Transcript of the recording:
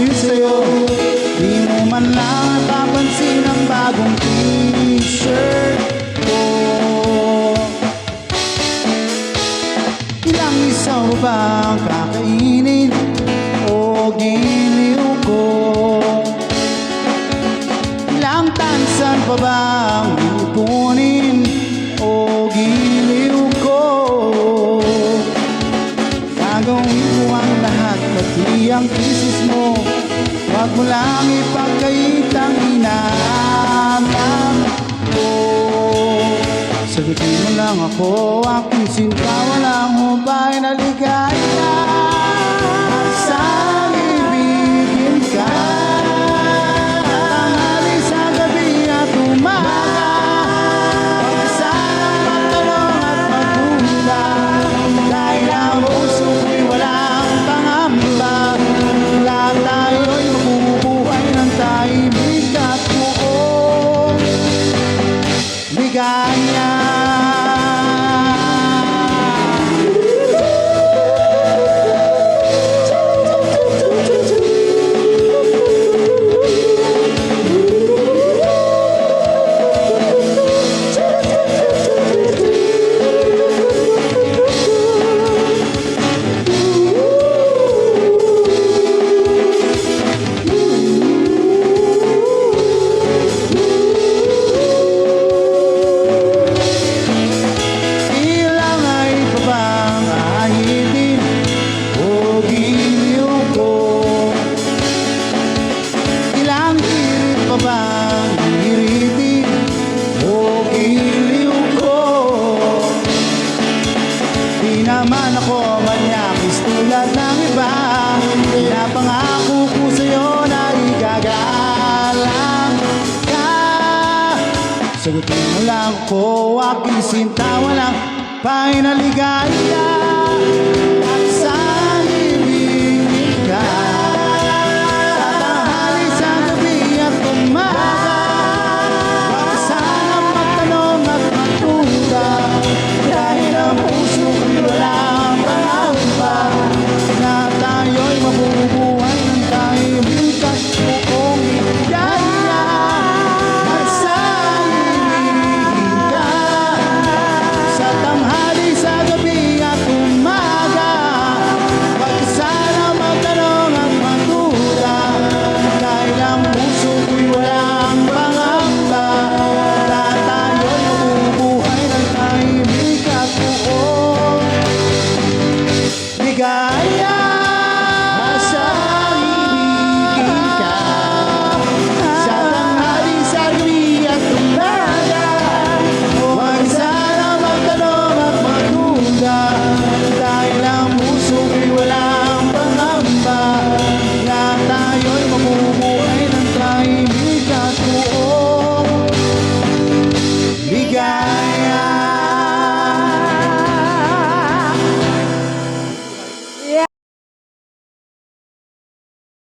rin sa'yo. Di mo man lang napapansin ang bagong t-shirt ko. Ilang isaw ba ang kakainin o giliw ko? Ilang tansan pa ba ang ipunin o giliw ko? Gagawin ko ang lahat, pati ang kisis mo. Huwag mo lang ipagkait ang hinahanap ko. Sagutin mo lang ako, aking sinta, walang hubay na ligaya. Saan ibigin ka? Tanghali sa gabi at umaga, pagkasalang magtanong at magulang. Dahil ang puso ko'y walang pangamba, lahat tayo'y mabubuhay ng tahimik at buong ligaya. Di naman ako manyakis tulad ng iba. Pinapangako ko sa'yo na igagalang ka. Sagutin mo lang ako, aking sinta, walang pahinaligaya.